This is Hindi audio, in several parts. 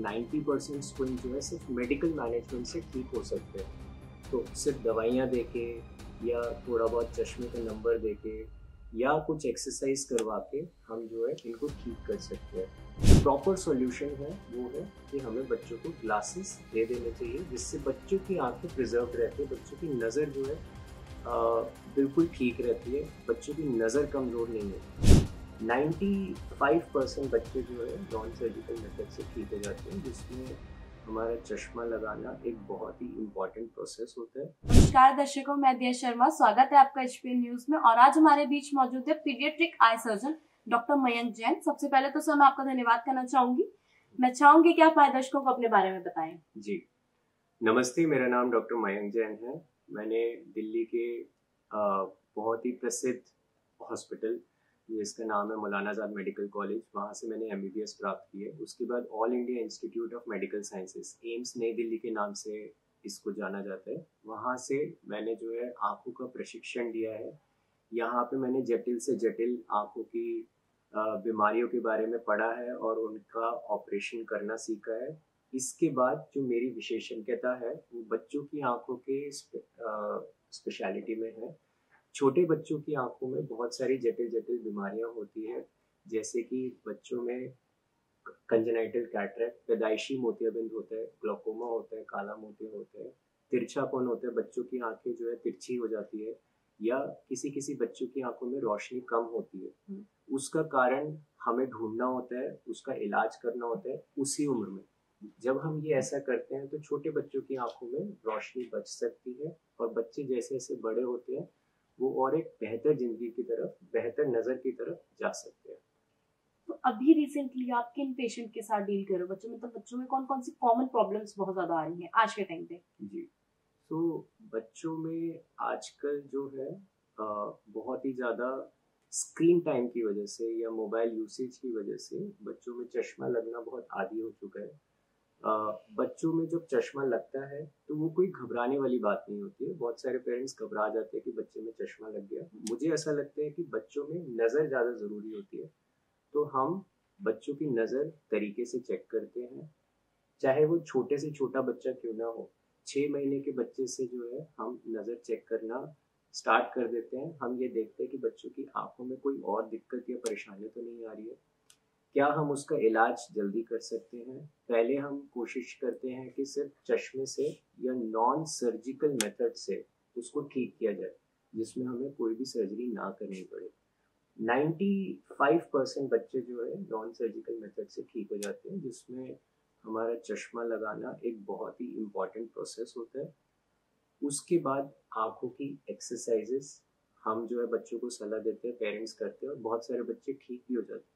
90% स्क्विंट जो है सिर्फ मेडिकल मैनेजमेंट से ठीक हो सकते हैं। तो सिर्फ दवाइयाँ दे के या थोड़ा बहुत चश्मे का नंबर दे के या कुछ एक्सरसाइज करवा के हम जो है इनको ठीक कर सकते हैं। प्रॉपर सॉल्यूशन है वो है कि हमें बच्चों को ग्लासेस दे देने चाहिए, जिससे बच्चों की आंखें प्रिजर्व रहती है, बच्चों की नज़र जो है बिल्कुल ठीक रहती है, बच्चों की नज़र कमज़ोर नहीं होती। 95% बच्चे जो है नॉन सर्जिकल मेथड से ठीक हो जाते हैं, जिसमें हमारा चश्मा लगाना एक बहुत ही इम्पोर्टेंट प्रोसेस होता है। नमस्कार दर्शकों, मैं दिया शर्मा, स्वागत है आपका एचपीएन न्यूज में। और आज हमारे बीच मौजूद है paediatric eye surgeon doctor Mayank Jain. सबसे पहले तो सर मैं आपका धन्यवाद करना चाहूंगी। मैं चाहूंगी कि आप हमारे दर्शकों को अपने बारे में बताएं। जी नमस्ते, मेरा नाम डॉक्टर मयंक जैन है। मैंने दिल्ली के बहुत ही प्रसिद्ध हॉस्पिटल जिसका नाम है मौलाना आज़ाद मेडिकल कॉलेज, वहाँ से मैंने MBBS प्राप्त की है। उसके बाद all India institute of medical sciences, AIIMS नई दिल्ली के नाम से इसको जाना जाता है, वहाँ से मैंने जो है आँखों का प्रशिक्षण लिया है। यहाँ पे मैंने जटिल से जटिल आँखों की बीमारियों के बारे में पढ़ा है और उनका ऑपरेशन करना सीखा है। इसके बाद जो मेरी विशेषज्ञता है वो बच्चों की आँखों के स्पेशलिटी में है। छोटे बच्चों की आंखों में बहुत सारी जटिल जटिल बीमारियां होती है, जैसे कि बच्चों में कंजेनाइटल कैटरेक्ट, पैदाइशी मोतियाबिंद होता है, ग्लोकोमा होता है, काला मोतिया होता है, तिरछापन होता है, बच्चों की आंखें जो है तिरछी हो जाती है, या किसी किसी बच्चों की आंखों में रोशनी कम होती है। उसका कारण हमें ढूंढना होता है, उसका इलाज करना होता है उसी उम्र में। जब हम ये ऐसा करते हैं तो छोटे बच्चों की आंखों में रोशनी बच सकती है और बच्चे जैसे जैसे बड़े होते हैं वो और एक बेहतर जिंदगी की तरफ, बेहतर नजर की तरफ जा सकते हैं। तो अभी रिसेंटली आप किन पेशेंट के साथ डील कर रहे हो? बच्चों में कौन कौन सी कॉमन प्रॉब्लम्स बहुत ज्यादा आ रही हैं आज के टाइम पे? जी, तो बच्चों में आजकल जो है बहुत ही ज़्यादा स्क्रीन टाइम की वजह से या मोबाइल यूसेज की वजह से बच्चों में चश्मा लगना बहुत आदी हो चुका है। बच्चों में जब चश्मा लगता है तो वो कोई घबराने वाली बात नहीं होती है। बहुत सारे पेरेंट्स घबरा जाते हैं कि बच्चे में चश्मा लग गया। मुझे ऐसा लगता है कि बच्चों में नज़र ज़्यादा ज़रूरी होती है, तो हम बच्चों की नज़र तरीके से चेक करते हैं, चाहे वो छोटे से छोटा बच्चा क्यों ना हो। 6 महीने के बच्चे से जो है हम नज़र चेक करना स्टार्ट कर देते हैं। हम ये देखते हैं कि बच्चों की आंखों में कोई और दिक्कत या परेशानी तो नहीं आ रही है, क्या हम उसका इलाज जल्दी कर सकते हैं। पहले हम कोशिश करते हैं कि सिर्फ चश्मे से या नॉन सर्जिकल मेथड से उसको ठीक किया जाए, जिसमें हमें कोई भी सर्जरी ना करनी पड़े। 95% बच्चे जो है नॉन सर्जिकल मेथड से ठीक हो जाते हैं, जिसमें हमारा चश्मा लगाना एक बहुत ही इम्पॉर्टेंट प्रोसेस होता है। उसके बाद आँखों की एक्सरसाइजेस हम जो है बच्चों को सलाह देते हैं, पेरेंट्स करते हैं, और बहुत सारे बच्चे ठीक भी हो जाते हैं।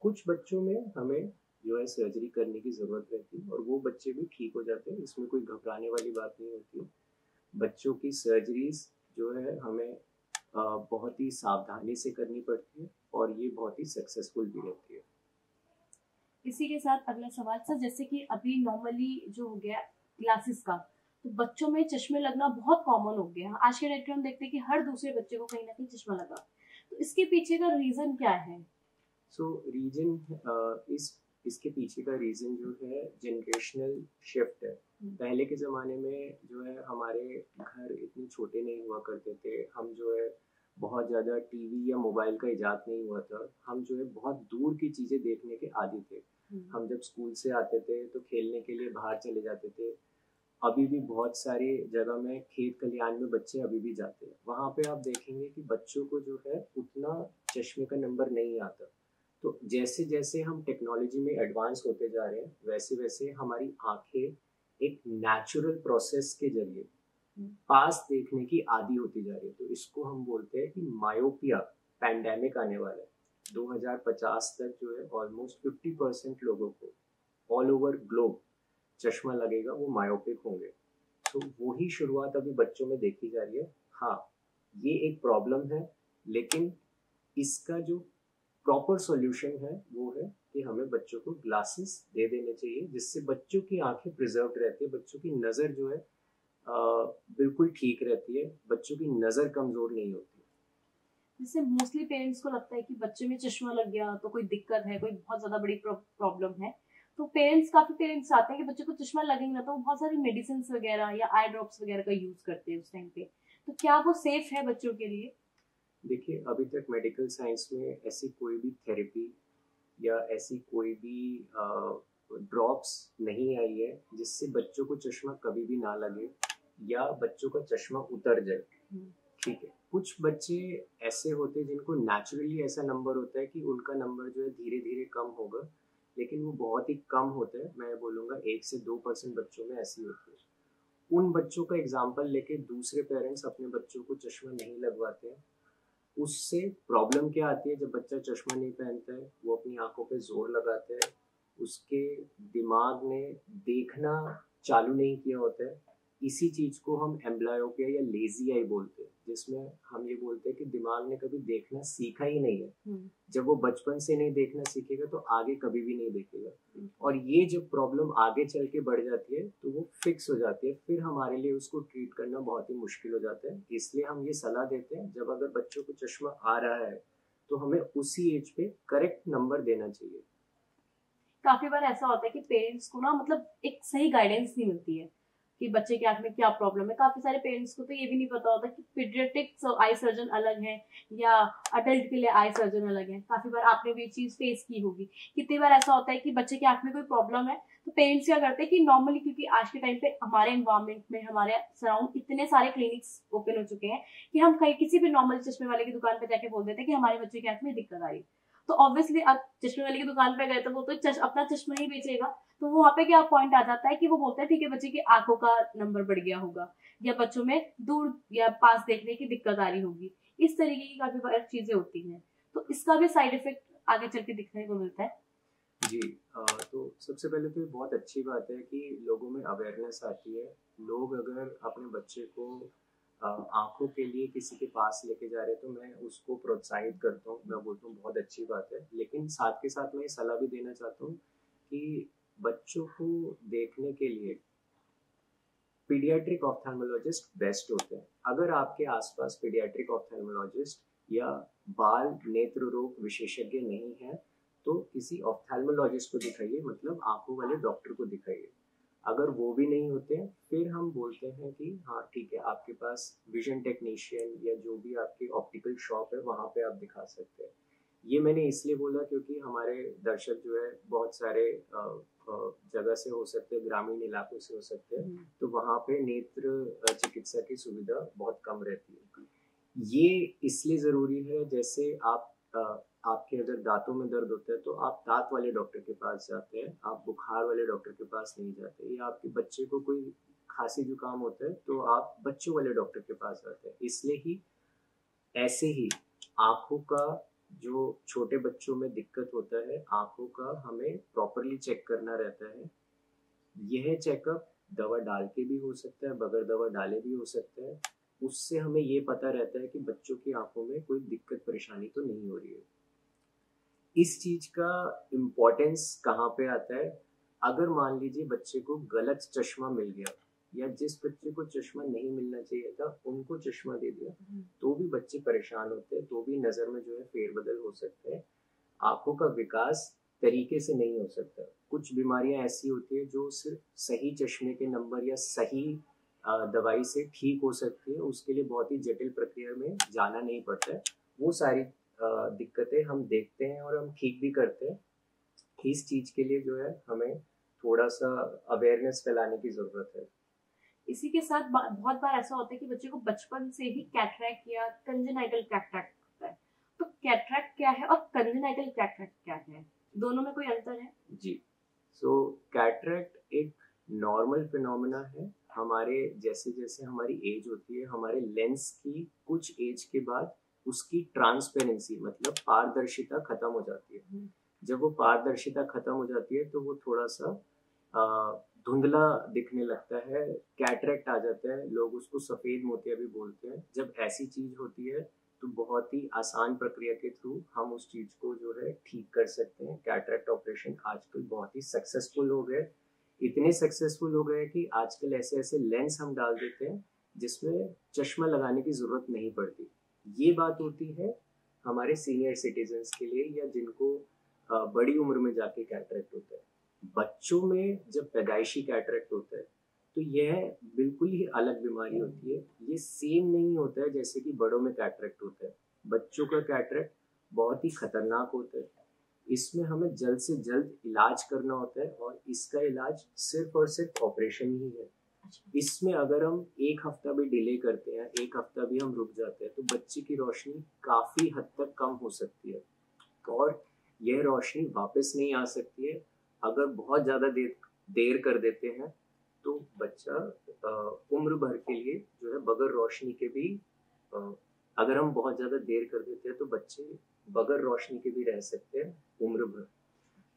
कुछ बच्चों में हमें जो है सर्जरी करने की ज़रूरत रहती है और वो बच्चे भी ठीक हो जाते हैं, इसमें कोई घबराने वाली बात नहीं होती है। बच्चों की सर्जरीज जो है हमें बहुत ही सावधानी से करनी पड़ती है और ये बहुत ही सक्सेसफुल भी रहती है। इसी के साथ अगला सवाल सर, जैसे कि अभी नॉर्मली जो हो गया ग्लासेस का, तो बच्चों में चश्मे लगना बहुत कॉमन हो गया। आज के डेट में हम देखते हैं कि हर दूसरे बच्चे को कहीं ना कहीं चश्मा लगा। तो इसके पीछे का रीजन क्या है? इसके पीछे का रीज़न जो है जनरेशनल शिफ्ट है। पहले के ज़माने में जो है हमारे घर इतने छोटे नहीं हुआ करते थे, हम जो है बहुत ज़्यादा टीवी या मोबाइल का इजाद नहीं हुआ था, हम जो है बहुत दूर की चीज़ें देखने के आदी थे। हम जब स्कूल से आते थे तो खेलने के लिए बाहर चले जाते थे। अभी भी बहुत सारी जगह में खेत खलिहान में बच्चे अभी भी जाते हैं, वहाँ पे आप देखेंगे कि बच्चों को जो है उतना चश्मे का नंबर नहीं आता। तो जैसे जैसे हम टेक्नोलॉजी में एडवांस होते जा रहे हैं, वैसे वैसे हमारी आंखें एक नेचुरल प्रोसेस के जरिए पास देखने की आदी होती जा रही है। तो इसको हम बोलते हैं कि मायोपिया पैंडेमिक आने वाला है। 2050 तक जो है ऑलमोस्ट 50% लोगों को ऑल ओवर ग्लोब चश्मा लगेगा, वो मायोपिक होंगे। तो वही शुरुआत अभी बच्चों में देखी जा रही है। हाँ, ये एक प्रॉब्लम है, लेकिन इसका जो प्रॉपर सॉल्यूशन है वो है कि हमें बच्चों को ग्लासेस दे देने चाहिए, जिससे बच्चों की आंखें प्रिजर्व रहती है, बच्चों की नज़र जो है बिल्कुल ठीक रहती है, बच्चों की नज़र कमज़ोर नहीं होती। जैसे मोस्टली पेरेंट्स को लगता है कि बच्चे में चश्मा लग गया तो कोई दिक्कत है, कोई बहुत ज्यादा बड़ी प्रॉब्लम है। तो काफी पेरेंट्स आते हैं कि बच्चे को चश्मा लगेगा, तो वो बहुत सारी मेडिसिन वगैरह या आई ड्रॉप्स वगैरह का यूज करते हैं उस टाइम पे। तो क्या वो सेफ है बच्चों के लिए? देखिए, अभी तक मेडिकल साइंस में ऐसी कोई भी थेरेपी या ऐसी कोई भी ड्रॉप्स नहीं आई है जिससे बच्चों को चश्मा कभी भी ना लगे या बच्चों का चश्मा उतर जाए। ठीक है, कुछ बच्चे ऐसे होते हैं जिनको नेचुरली ऐसा नंबर होता है कि उनका नंबर जो है धीरे धीरे कम होगा, लेकिन वो बहुत ही कम होता है। मैं बोलूँगा 1 से 2% बच्चों में ऐसी होती है। उन बच्चों का एग्जाम्पल लेके दूसरे पेरेंट्स अपने बच्चों को चश्मा नहीं लगवाते हैं। उससे प्रॉब्लम क्या आती है, जब बच्चा चश्मा नहीं पहनता है वो अपनी आंखों पे जोर लगाता है, उसके दिमाग ने देखना चालू नहीं किया होता है। इसी चीज को हम एम्ब्लायोपिया या लेजी आई बोलते हैं, जिसमें हम ये बोलते हैं कि दिमाग ने कभी देखना सीखा ही नहीं है। जब वो बचपन से नहीं देखना सीखेगा तो आगे कभी भी नहीं देखेगा। और ये जब प्रॉब्लम आगे चल के बढ़ जाती है तो वो फिक्स हो जाती है, फिर हमारे लिए उसको ट्रीट करना बहुत ही मुश्किल हो जाता है। इसलिए हम ये सलाह देते हैं, जब अगर बच्चों को चश्मा आ रहा है तो हमें उसी एज पे करेक्ट नंबर देना चाहिए। काफी बार ऐसा होता है कि पेरेंट्स को ना मतलब एक सही गाइडेंस नहीं मिलती है कि बच्चे की आंख में क्या प्रॉब्लम है। काफी सारे पेरेंट्स को तो ये भी नहीं पता होता कि पीडियाट्रिक आई सर्जन अलग है या अडल्ट के लिए आई सर्जन अलग है। काफी बार आपने भी ये चीज फेस की होगी। कितनी बार ऐसा होता है कि बच्चे की आंख में कोई प्रॉब्लम है तो पेरेंट्स क्या करते हैं कि नॉर्मली, क्योंकि आज के टाइम पे हमारे एनवायरमेंट में हमारे सराउंड इतने सारे क्लिनिक्स ओपन हो चुके हैं कि हम कहीं किसी भी नॉर्मल चश्मे वाले की दुकान पे जाके बोल देते हैं कि हमारे बच्चे की आंख में दिक्कत आ रही है। तो ऑब्वियसली अब चश्मे वाले की दुकान पे गए तो वो तो अपना चश्मा ही बेचेगा। तो वहां पे क्या पॉइंट आ जाता है कि वो बोलता है ठीक है बच्चे की आंखों का नंबर बढ़ गया होगा या बच्चों में दूर या पास देखने की दिक्कत आ रही होगी। इस तरीके की काफी बार चीजें होती हैं। तो इसका भी साइड इफेक्ट आगे चल के दिखने को मिलता है। जी, तो सबसे पहले तो ये बहुत अच्छी बात है कि लोगों में अवेयरनेस आती है। लोग अगर अपने बच्चे को आंखों के लिए किसी के पास लेके जा रहे हैं तो मैं उसको प्रोत्साहित करता हूँ, मैं बोलता हूँ बहुत अच्छी बात है। लेकिन साथ के साथ मैं ये सलाह भी देना चाहता हूँ कि बच्चों को देखने के लिए पीडियाट्रिक ऑप्थेल्मोलॉजिस्ट बेस्ट होते हैं। अगर आपके आसपास पीडियाट्रिक ऑप्थेल्मोलॉजिस्ट या बाल नेत्र रोग विशेषज्ञ नहीं है तो किसी ऑप्थेल्मोलॉजिस्ट को दिखाइए, मतलब आंखों वाले डॉक्टर को दिखाइए। अगर वो भी नहीं होते फिर हम बोलते हैं कि हाँ ठीक है, आपके पास विजन टेक्नीशियन या जो भी आपकी ऑप्टिकल शॉप है वहाँ पे आप दिखा सकते हैं। ये मैंने इसलिए बोला क्योंकि हमारे दर्शक जो है बहुत सारे जगह से हो सकते हैं, ग्रामीण इलाकों से हो सकते हैं, तो वहाँ पे नेत्र चिकित्सा की सुविधा बहुत कम रहती है। ये इसलिए ज़रूरी है, जैसे आपके अगर दांतों में दर्द होता है तो आप दांत वाले डॉक्टर के पास जाते हैं, आप बुखार वाले डॉक्टर के पास नहीं जाते। या आपके बच्चे को कोई खांसी जुकाम होता है तो आप बच्चों वाले डॉक्टर के पास जाते हैं। इसलिए ही ऐसे ही आँखों का जो छोटे बच्चों में दिक्कत होता है, आँखों का हमें प्रॉपरली चेक करना रहता है। यह चेकअप दवा डाल के भी हो सकता है, बगैर दवा डाले भी हो सकता है। उससे हमें ये पता रहता है कि बच्चों की आँखों में कोई दिक्कत परेशानी तो नहीं हो रही है। इस चीज का इम्पोर्टेंस कहाँ पे आता है, अगर मान लीजिए बच्चे को गलत चश्मा मिल गया या जिस बच्चे को चश्मा नहीं मिलना चाहिए था उनको चश्मा दे दिया तो भी बच्चे परेशान होते हैं, तो भी नजर में जो है फेरबदल हो सकते हैं। आंखों का विकास तरीके से नहीं हो सकता। कुछ बीमारियां ऐसी होती है जो सिर्फ सही चश्मे के नंबर या सही दवाई से ठीक हो सकती है, उसके लिए बहुत ही जटिल प्रक्रिया में जाना नहीं पड़ता है। वो सारी दिक्कतें हम देखते हैं और हम ठीक भी करते हैं। इस चीज के लिए जो है हमें थोड़ा सा अवेयरनेस फैलाने की जरूरत है। इसी के साथ बहुत बार ऐसा होता है कि बच्चे को बचपन से ही कैटरैक्ट या कंजेनाइटल कैटरैक्ट होता है। तो कैटरैक्ट क्या है और कंजेनाइटल कैटरैक्ट क्या है, दोनों में कोई अंतर है? जी, सो कैटरैक्ट एक नॉर्मल फिनोमेना है। हमारे जैसे जैसे हमारी एज होती है, हमारे लेंस की कुछ एज के बाद उसकी ट्रांसपेरेंसी मतलब पारदर्शिता खत्म हो जाती है। जब वो पारदर्शिता खत्म हो जाती है तो वो थोड़ा सा धुंधला दिखने लगता है, कैटरैक्ट आ जाता है। लोग उसको सफेद मोतिया भी बोलते हैं। जब ऐसी चीज होती है तो बहुत ही आसान प्रक्रिया के थ्रू हम उस चीज को जो है ठीक कर सकते हैं। कैटरैक्ट ऑपरेशन आजकल बहुत ही सक्सेसफुल हो गए, इतने सक्सेसफुल हो गए कि आजकल ऐसे ऐसे लेंस हम डाल देते हैं जिसमें चश्मा लगाने की जरूरत नहीं पड़ती। ये बात होती है हमारे सीनियर सिटीजन्स के लिए या जिनको बड़ी उम्र में जाके कैटरैक्ट होता है। बच्चों में जब पैदाइशी कैटरेक्ट होता है तो यह बिल्कुल ही अलग बीमारी होती है। ये सेम नहीं होता है जैसे कि बड़ों में कैटरेक्ट होता है। बच्चों का कैटरेक्ट बहुत ही खतरनाक होता है। इसमें हमें जल्द से जल्द इलाज करना होता है और इसका इलाज सिर्फ और सिर्फ ऑपरेशन ही है। इसमें अगर हम एक हफ्ता भी डिले करते हैं, एक हफ्ता भी हम रुक जाते हैं, तो बच्चे की रोशनी काफी हद तक कम हो सकती है और यह रोशनी वापस नहीं आ सकती है। अगर बहुत ज्यादा देर कर देते हैं तो बच्चा उम्र भर के लिए जो है बगैर रोशनी के भी, अगर हम बहुत ज्यादा देर कर देते हैं तो बच्चे बगैर रोशनी के भी रह सकते हैं उम्र भर।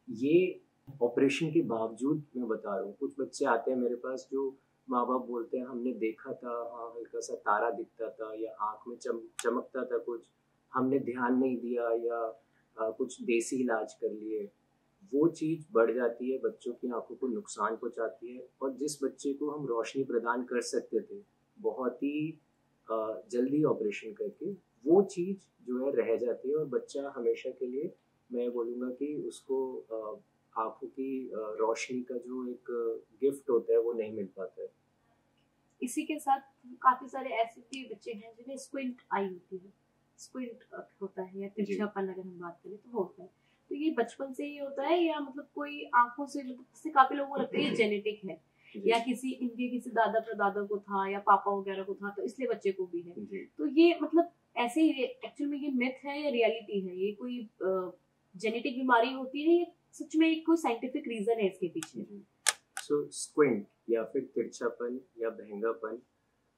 ये ऑपरेशन के बावजूद मैं बता रहा हूँ, कुछ बच्चे आते हैं मेरे पास जो माँ बाप बोलते हैं हमने देखा था, हाँ हल्का सा तारा दिखता था या आँख में चमकता था कुछ, हमने ध्यान नहीं दिया या कुछ देसी इलाज कर लिए। वो चीज़ बढ़ जाती है, बच्चों की आंखों को नुकसान पहुंचाती है और जिस बच्चे को हम रोशनी प्रदान कर सकते थे बहुत ही जल्दी ऑपरेशन करके, वो चीज़ जो है रह जाती है और बच्चा हमेशा के लिए, मैं बोलूँगा कि उसको आंखों की रोशनी का जो एक गिफ्ट होता है वो नहीं मिल पाता है। इसी के साथ काफी सारे ऐसे भी बच्चे हैं जिन्हें स्क्विंट आई होती है, स्क्विंट होता है या तिरछापन अगर हम बात करें तो होता है। तो ये बचपन से ही होता है या मतलब कोई आंखों से, मतलब इससे काफी लोगों को लगता है ये जेनेटिक है या किसी दादा परदादा को था या पापा वगैरह को था तो इसलिए बच्चे को भी है। तो ये मतलब ऐसे ही एक्चुअल में ये मिथ है या रियलिटी है? ये कोई जेनेटिक बीमारी होती है या सच में कोई साइंटिफिक रीजन है इसके पीछे? सो स्क्विंट या फिर तिरछापन या बहंगापन,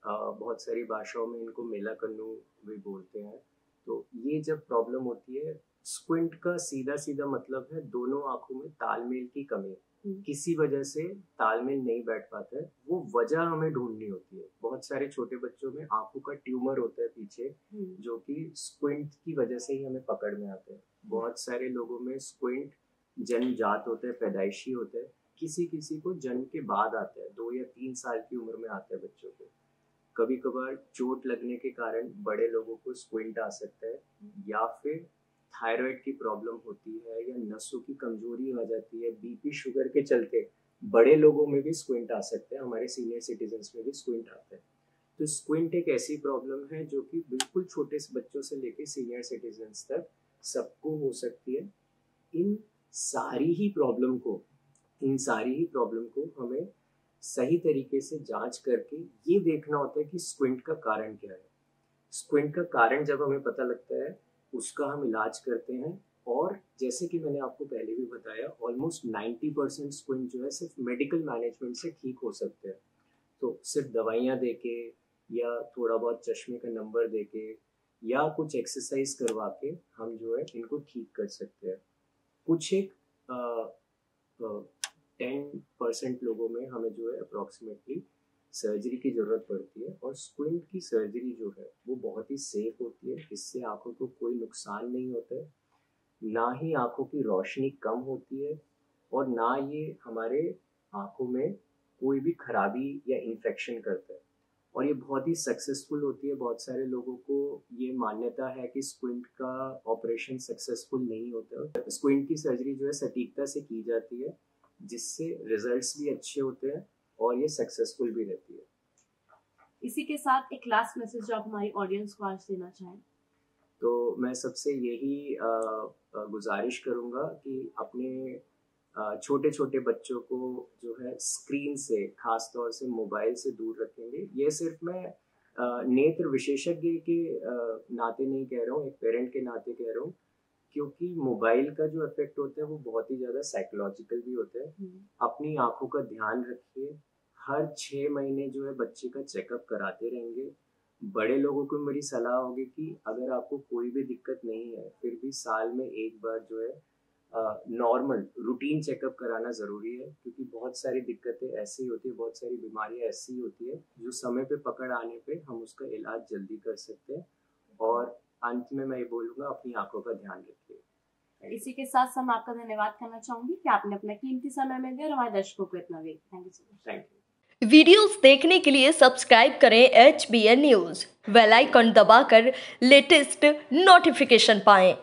बहुत सारी भाषाओं में इनको मेला कन्नू भी बोलते हैं। तो ये जब प्रॉब्लम होती है, स्क्विंट का सीधा सीधा मतलब है दोनों आंखों में तालमेल की कमी। किसी वजह से तालमेल नहीं बैठ पाता है, वो वजह हमें ढूंढनी होती है। बहुत सारे छोटे बच्चों में आंखों का ट्यूमर होता है पीछे, जो कि स्क्विंट की वजह से ही हमें पकड़ में आता है। बहुत सारे लोगों में स्क्विंट जन्मजात होता है, पैदाइशी होता है। किसी किसी को जन्म के बाद आता है, 2 या 3 साल की उम्र में आता है बच्चों को। कभी कभार चोट लगने के कारण बड़े लोगों को स्क्विंट आ सकता है, या फिर थायराइड की प्रॉब्लम होती है या नसों की कमजोरी आ जाती है, बीपी शुगर के चलते बड़े लोगों में भी स्क्विंट आ सकता है। हमारे सीनियर सिटीजन्स में भी स्क्विंट आता है। तो स्क्विंट एक ऐसी प्रॉब्लम है जो कि बिल्कुल छोटे बच्चों से लेकर सीनियर सिटीजन्स तक सबको हो सकती है। इन सारी ही प्रॉब्लम को हमें सही तरीके से जांच करके ये देखना होता है कि स्क्विंट का कारण क्या है। स्क्विंट का कारण जब हमें पता लगता है, उसका हम इलाज करते हैं। और जैसे कि मैंने आपको पहले भी बताया, ऑलमोस्ट 90% स्क्विंट जो है सिर्फ मेडिकल मैनेजमेंट से ठीक हो सकते हैं। तो सिर्फ दवाइयाँ देके या थोड़ा बहुत चश्मे का नंबर देके या कुछ एक्सरसाइज करवा के हम जो है इनको ठीक कर सकते हैं। कुछ एक 10% लोगों में हमें जो है अप्रॉक्सीमेटली सर्जरी की ज़रूरत पड़ती है। और स्क्विंट की सर्जरी जो है वो बहुत ही सेफ होती है। इससे आंखों को कोई नुकसान नहीं होता है, ना ही आंखों की रोशनी कम होती है और ना ये हमारे आंखों में कोई भी खराबी या इन्फेक्शन करता है। और ये बहुत ही सक्सेसफुल होती है। बहुत सारे लोगों को ये मान्यता है कि स्क्विंट का ऑपरेशन सक्सेसफुल नहीं होता। स्क्विंट की सर्जरी जो है सटीकता से की जाती है, जिससे रिजल्ट्स भी अच्छे होते हैं और ये सक्सेसफुल भी रहती है। इसी के साथ एक लास्ट मैसेज जो आप हमारी ऑडियंस को आज देना चाहें? तो मैं सबसे यही गुजारिश करूँगा कि अपने छोटे छोटे बच्चों को जो है स्क्रीन से, खास तौर से मोबाइल से दूर रखेंगे। ये सिर्फ मैं नेत्र विशेषज्ञ के नाते नहीं कह रहा हूँ, एक पेरेंट के नाते कह रहा हूँ, क्योंकि मोबाइल का जो इफेक्ट होता है वो बहुत ही ज़्यादा साइकोलॉजिकल भी होता है। अपनी आंखों का ध्यान रखिए। हर 6 महीने जो है बच्चे का चेकअप कराते रहेंगे। बड़े लोगों को मेरी सलाह होगी कि अगर आपको कोई भी दिक्कत नहीं है, फिर भी साल में एक बार जो है नॉर्मल रूटीन चेकअप कराना ज़रूरी है। क्योंकि बहुत सारी दिक्कतें ऐसी होती है, बहुत सारी बीमारियां ऐसी होती है जो समय पे पकड़ आने पे हम उसका इलाज जल्दी कर सकते हैं। और अंत में मैं ये बोलूँगा, अपनी आंखों का ध्यान रखिए। इसी के साथ मैं आपका धन्यवाद करना चाहूंगी कि आपने अपना कीमती समय में दिया और हमारे दर्शकों को इतना देख। Thank you so much. Thank you. Videos देखने के लिए सब्सक्राइब करें HBN न्यूज़, बेल आइकन दबाकर लेटेस्ट नोटिफिकेशन पाएं।